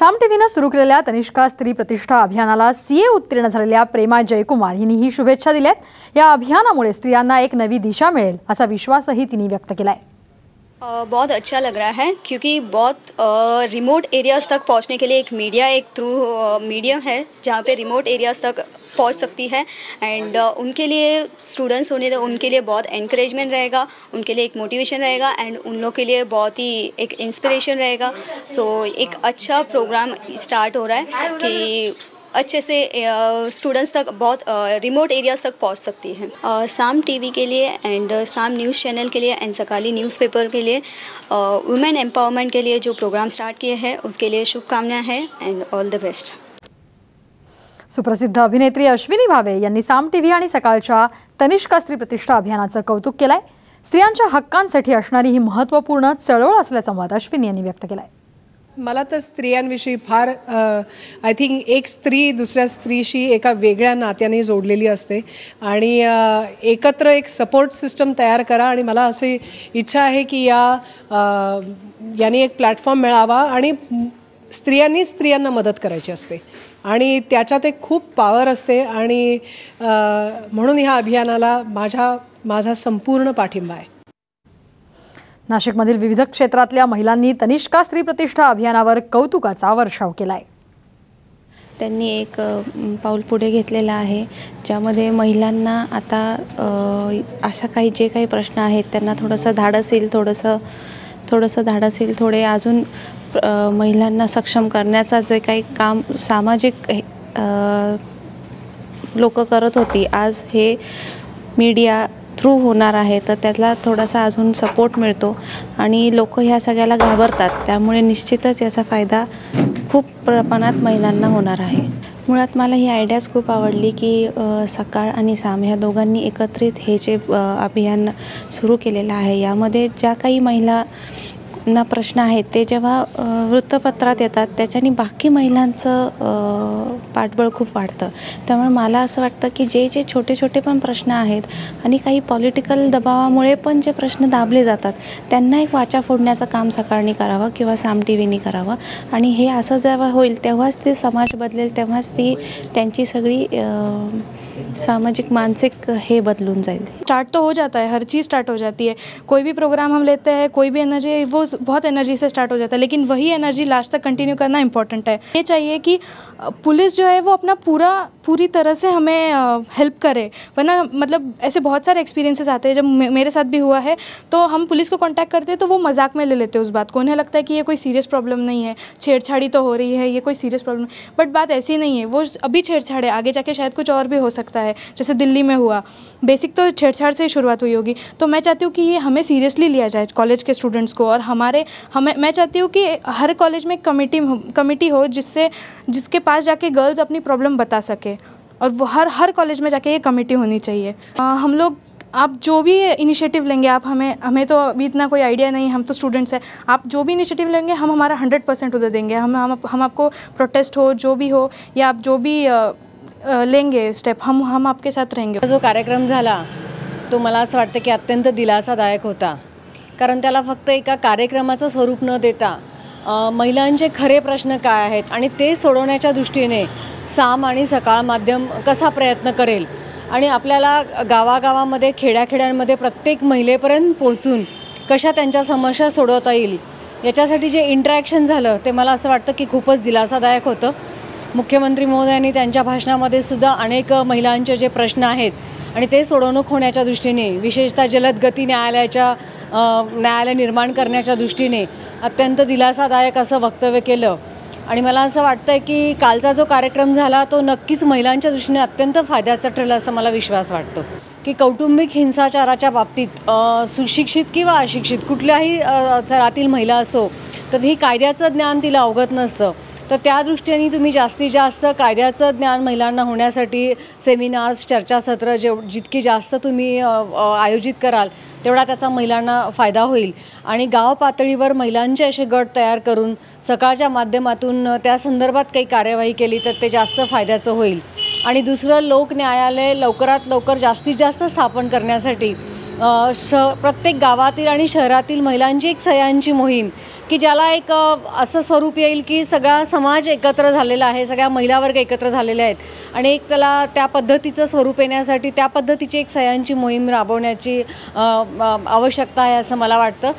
साम टीव्हीने सुरू केलेल्या तनिष्का स्त्री प्रतिष्ठा अभियानाला सीए उत्तीर्ण झालेल्या प्रेमा जयकुमार यांनी ही शुभेच्छा दिल्यात। या अभियानामुळे स्त्रियांना एक नवी दिशा मिळेल असा विश्वासही तिने व्यक्त केलाय। बहुत अच्छा लग रहा है क्योंकि बहुत रिमोट एरियाज़ तक पहुंचने के लिए एक मीडिया एक थ्रू मीडियम है जहां पे रिमोट एरियाज़ तक पहुंच सकती है। एंड उनके लिए स्टूडेंट्स होने तो उनके लिए बहुत एनकरेजमेंट रहेगा, उनके लिए एक मोटिवेशन रहेगा एंड उन लोग के लिए बहुत ही एक इंस्पिरेशन रहेगा। सो एक अच्छा प्रोग्राम स्टार्ट हो रहा है कि अच्छे से स्टूडेंट्स तक बहुत रिमोट एरियाज़ तक पहुंच सकती हैं। साम टीवी के लिए एंड साम न्यूज़ चैनल के लिए एंड सकाली न्यूज़पेपर के लिए वुमेन एम्पावरमेंट के लिए जो प्रोग्राम स्टार्ट किए हैं उसके लिए शुभकामनाएं हैं एंड ऑल द बेस्ट। सुप्रसिद्ध अभिनेत्री अश्विनी भावे यांनी साम टीव्ही आणि सकाळच्या तनिष्का स्त्री प्रतिष्ठा अभियानाचं कौतुक केलंय। स्त्रियांच्या हक्कांसाठी असणारी ही महत्त्वपूर्ण चळवळ असल्याचा मत अश्विनी यांनी व्यक्त केलाय। मला तर स्त्रियांविषयी फार आय थिंक एक स्त्री दुसऱ्या स्त्रीशी एका वेगळ्या नात्याने जोडलेली असते आणि एकत्र एक सपोर्ट सिस्टम तयार करा आणि मला अशी इच्छा आहे की याने एक प्लॅटफॉर्म मिळावा आणि स्त्रियांनी स्त्रियांना मदत करायची असते आणि त्याच्यात एक खूप पॉवर असते आणि म्हणून ह्या अभियानाला माझा संपूर्ण पाठिंबा आहे। नाशिकमधील विविध क्षेत्रातल्या महिलांनी तनिष्का स्त्री प्रतिष्ठा अभियानावर कौतुकाचा वर्षाव केलाय। त्यांनी एक पाऊल पुढे घेतलेला आहे ज्यामध्ये महिलांना आता अशा जे काही प्रश्न आहेत त्यांना थोडंसं धाडस येईल थोडे अजून महिलांना सक्षम करण्याचा जे काही काम सामाजिक लोक करत होती आज हे मीडिया थ्रू होणार आहे तर त्याला थोडासा अजून सपोर्ट मिळतो आणि लोक ह्या सगळ्याला घाबरतात त्यामुळे निश्चितच याचा फायदा खूप प्रमाणात महिलांना होणार आहे। मुळात मला ही आयडियाच खूप आवडली की सकाळ आणि साम ह्या दोघांनी एकत्रित हे जे अभियान सुरू केलेलं आहे यामध्ये ज्या काही महिलांना प्रश्न आहेत ते जेव्हा वृत्तपत्रात येतात त्याच्यानी बाकी महिलांचं पाठबळ खूप वाढतं। त्यामुळे मला असं वाटतं की जे छोटे पण प्रश्न आहेत आणि काही पॉलिटिकल दबावामुळे पण जे प्रश्न दाबले जातात त्यांना एक वाचा फोडण्याचं काम सकाळनी करावं किंवा साम टीव्हीनी करावं आणि हे असं जेव्हा होईल तेव्हाच ते समाज बदलेल, तेव्हाच ती त्यांची सगळी सामाजिक मानसिक हे बदलून जाएगी। स्टार्ट तो हो जाता है, हर चीज़ स्टार्ट हो जाती है। कोई भी प्रोग्राम हम लेते हैं, कोई भी एनर्जी वो बहुत एनर्जी से स्टार्ट हो जाता है लेकिन वही एनर्जी लास्ट तक कंटिन्यू करना इम्पोर्टेंट है। ये चाहिए कि पुलिस जो है वो अपना पूरी तरह से हमें हेल्प करे, वरना मतलब ऐसे बहुत सारे एक्सपीरियंसेस आते हैं जब मेरे साथ भी हुआ है तो हम पुलिस को कांटेक्ट करते हैं तो वो मजाक में ले लेते हैं उस बात को। उन्हें लगता है कि ये कोई सीरियस प्रॉब्लम नहीं है, छेड़छाड़ी तो हो रही है, ये कोई सीरियस प्रॉब्लम, बट बात ऐसी नहीं है। वो अभी छेड़छाड़ है, आगे जाके शायद कुछ और भी हो सकता है। जैसे दिल्ली में हुआ, बेसिक तो छेड़छाड़ से ही शुरुआत हुई होगी। तो मैं चाहती हूँ कि ये हमें सीरियसली लिया जाए कॉलेज के स्टूडेंट्स को और मैं चाहती हूँ कि हर कॉलेज में एक कमेटी हो जिसके पास जाके गर्ल्स अपनी प्रॉब्लम बता सके और वो हर कॉलेज में जाके ये कमेटी होनी चाहिए। हम लोग आप जो भी इनिशिएटिव लेंगे आप हमें तो अभी इतना कोई आइडिया नहीं, हम तो स्टूडेंट्स हैं। आप जो भी इनिशिएटिव लेंगे हम हमारा 100% उधर देंगे। हम आपको प्रोटेस्ट हो जो भी हो या आप जो भी लेंगे स्टेप हम आपके साथ रहेंगे। जो कार्यक्रम झाला तो मला असं वाटतं की अत्यंत दिलासादायक होता, कारण त्याला फक्त एका कार्यक्रमाचं स्वरूप न देता महिलांचे खरे प्रश्न काय आहेत आणि ते सोडवण्याच्या दृष्टीने साम आणि सकाळ माध्यम कसा प्रयत्न करेल आणि आपल्याला गावागावामध्ये खेड्याखेड्यांमध्ये प्रत्येक महिलेपर्यंत पोहोचून कशा त्यांच्या समस्या सोडवता येईल याच्यासाठी जे इंटरॅक्शन झालं ते मला असं वाटतं की खूपच दिलासादायक होतं। मुख्यमंत्री महोदयांनी त्यांच्या भाषणामध्ये सुद्धा अनेक महिलांचे जे प्रश्न आहेत आणि ते सोडवणूक होण्याच्या दृष्टीने विशेषतः जलद गती न्यायालय निर्माण करण्याच्या दृष्टीने अत्यंत दिलासादायक असं वक्तव्य केलं आणि मला असं वाटतं की कालचा जो कार्यक्रम झाला तो नक्कीच महिलांच्या दृष्टीने अत्यंत फायद्याचा ठरला असं मला विश्वास वाटतो की कौटुंबिक हिंसाचाराच्या बाबतीत सुशिक्षित किंवा अशिक्षित कुठल्याही थरातील महिला असो तर ही कायद्याचं ज्ञान तिला अवगत नसतं, तर त्या दृष्टीने तुम्ही जास्तीत जास्त कायद्याचं ज्ञान महिलांना होण्यासाठी सेमिनार्स चर्चासत्र जितकी जास्त तुम्ही आयोजित कराल तेवढा त्याचा महिलांना फायदा होईल आणि गाव पातळीवर महिलांचे असे गट तयार करून सकाळच्या माध्यमातून त्या संदर्भात काही कार्यवाही केली तर ते जास्त फायद्याचं होईल। आणि दुसरं लोक न्यायालय लवकरात लवकर जास्तीत जास्त स्थापन करण्यासाठी प्रत्येक गावातील आणि शहरातील महिलांची एक सह्यांची मोहीम की ज्याला एक असं स्वरूप येईल की सगळा समाज एकत्र झालेला आहे, सगळ्या महिला वर्ग एकत्र झालेले आहेत आणि एक त्याला त्या पद्धतीचं स्वरूप येण्यासाठी त्या पद्धतीची एक सह्यांची मोहीम राबवण्याची आवश्यकता आहे असं मला वाटतं.